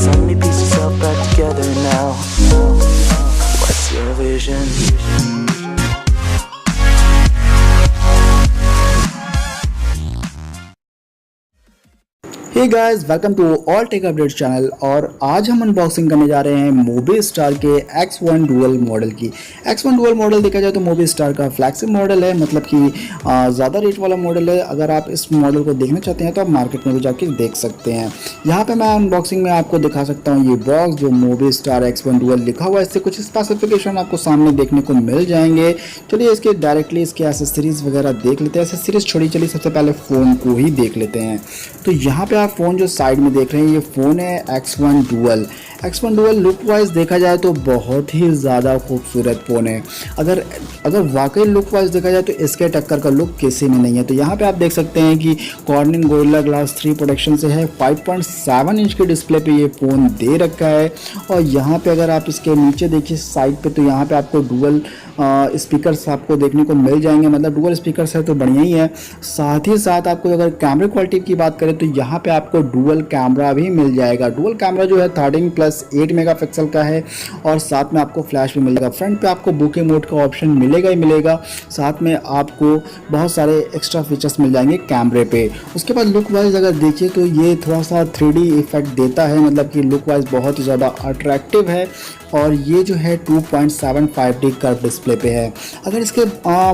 let me piece yourself back together now. What's your vision? Hey guys, welcome to all tech updates channel. और आज हम unboxing करने जा रहे हैं मोबिस्टार के X1 डुअल मॉडल की। X1 डुअल मॉडल देखा जाए तो मोबिस्टार का फ्लैगशिप मॉडल है, मतलब कि ज़्यादा रेट वाला मॉडल है। अगर आप इस मॉडल को देखना चाहते हैं तो आप मार्केट में भी जाके देख सकते हैं। यहाँ पे मैं अनबॉक्सिंग में आपको दिखा सकता हूँ ये बॉक्स जो मोबिस्टार X1 डुअल लिखा हुआ है, इससे कुछ स्पेसिफिकेशन आपको सामने देखने को मिल जाएंगे। चलिए इसके डायरेक्टली इसके एसेसरीज वगैरह देख लेते हैं। एसेसरीज छोड़ी, चलिए सबसे पहले फ़ोन को ही देख लेते हैं। तो यहाँ पे फ़ोन जो साइड में देख रहे हैं ये फ़ोन है X1 dual. X1 dual look wise देखा जाए तो बहुत ही ज़्यादा खूबसूरत फ़ोन है। अगर वाकई लुक वाइज देखा जाए तो इसके टक्कर का लुक किसी में नहीं है। तो यहाँ पे आप देख सकते हैं कि कॉर्निंग गोरिल्ला ग्लास 3 प्रोटेक्शन से है। 5.7 इंच के डिस्प्ले पे ये फ़ोन दे रखा है। और यहाँ पे अगर आप इसके नीचे देखिए साइड पे, तो यहाँ पे आपको डुअल स्पीकर्स आपको देखने को मिल जाएंगे। मतलब डुअल स्पीकर्स है तो बढ़िया ही है। साथ ही साथ आपको अगर कैमरा क्वालिटी की बात करें तो यहाँ पे आपको डुअल कैमरा भी मिल जाएगा। डुअल कैमरा जो है 13+8 मेगापिक्सल का है और साथ में आपको फ्लैश भी मिलेगा। फ्रंट पे आपको बुके मोड का ऑप्शन मिलेगा ही मिलेगा। साथ में आपको बहुत सारे एक्स्ट्रा फीचर्स मिल जाएंगे कैमरे पे। उसके बाद लुक वाइज अगर देखिए तो ये थोड़ा सा 3D इफेक्ट देता है, मतलब कि लुक वाइज बहुत ही ज़्यादा अट्रैक्टिव है। और ये जो है 2.75D कर्व डिस्प्ले पे है। अगर इसके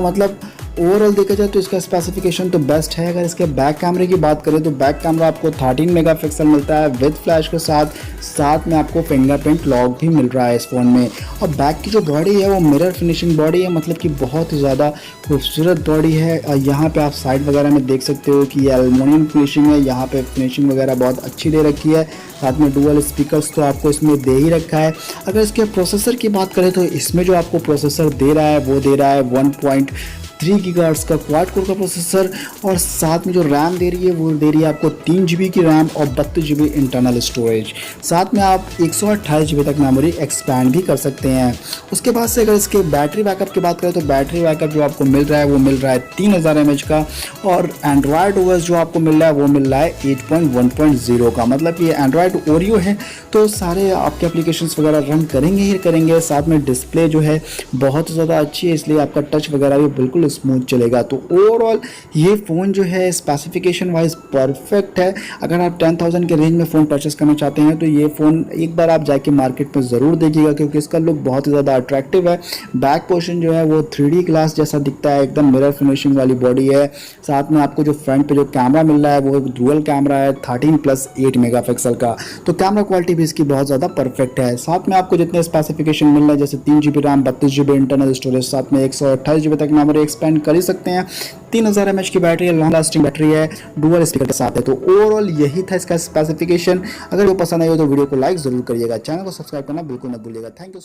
मतलब ओवरऑल देखा जाए तो इसका स्पेसिफिकेशन तो बेस्ट है। अगर इसके बैक कैमरे की बात करें तो बैक कैमरा आपको 13 मेगापिक्सल मिलता है विद फ्लैश के साथ में आपको फिंगरप्रिंट लॉक भी मिल रहा है इस फ़ोन में। और बैक की जो बॉडी है वो मिरर फिनिशिंग बॉडी है, मतलब कि बहुत ही ज़्यादा खूबसूरत बॉडी है। और यहाँ पे आप साइड वगैरह में देख सकते हो कि ये एल्युमिनियम फिनिशिंग है। यहाँ पे फिनिशिंग वगैरह बहुत अच्छी दे रखी है। साथ में डुअल स्पीकर्स तो आपको इसमें दे ही रखा है। अगर इसके प्रोसेसर की बात करें तो इसमें जो आपको प्रोसेसर दे रहा है वो दे रहा है 1.3 गीगाहर्ट्ज का क्वाड कोर का प्रोसेसर। और साथ में जो रैम दे रही है वो दे रही है आपको 3 GB की रैम और 32 GB इंटरनल स्टोरेज। साथ में आप 128 GB तक मेमोरी एक्सपैंड भी कर सकते हैं। उसके बाद से अगर इसके बैटरी बैकअप की बात करें तो बैटरी बैकअप जो आपको मिल रहा है वो मिल रहा है 3000 mAh का। और एंड्रॉयड ओएस जो आपको मिल रहा है वो मिल रहा है 8.1.0 का। मतलब ये एंड्रॉयड ओरियो है तो सारे आपके एप्लीकेशंस वगैरह रन करेंगे ही करेंगे। साथ में डिस्प्ले जो है बहुत ज़्यादा अच्छी है, इसलिए आपका टच वगैरह भी बिल्कुल स्मूथ चलेगा। तो ओवरऑल ये फ़ोन जो है स्पेसिफिकेशन वाइज परफेक्ट है। अगर आप 10,000 के रेंज में फ़ोन परचेस करना चाहते हैं तो ये फ़ोन एक बार आप जाके मार्केट में ज़रूर देखिएगा, क्योंकि इसका लुक बहुत ही ज़्यादा अट्रैक्टिव है। बैक पोर्शन जो है वो 3D ग्लास जैसा दिखता है, एकदम मिरर फिनिशिंग वाली बॉडी है। साथ में आपको जो फ्रंट पे जो कैमरा मिल रहा है वो डुअल कैमरा है 13+8 मेगापिक्सल का। तो कैमरा क्वालिटी भी इसकी बहुत ज़्यादा परफेक्ट है। साथ में आपको जितने स्पेसिफिकेशन मिल रहे हैं जैसे 3 GB RAM, 32 GB internal storage, साथ में 128 GB तक मेमोरी एक्सपेंड कर ही सकते हैं। 3000 mAh की बैटरी है, लॉन्ग लास्टिंग बैटरी है, डुअल स्पीकर के साथ है। तो ओवरऑल यही था इसका स्पेसिफिकेशन। अगर वो पसंद आई हो तो वीडियो को लाइक जरूर करिएगा, चैनल को सब्सक्राइब करना बिल्कुल न भूलिएगा। Thank you.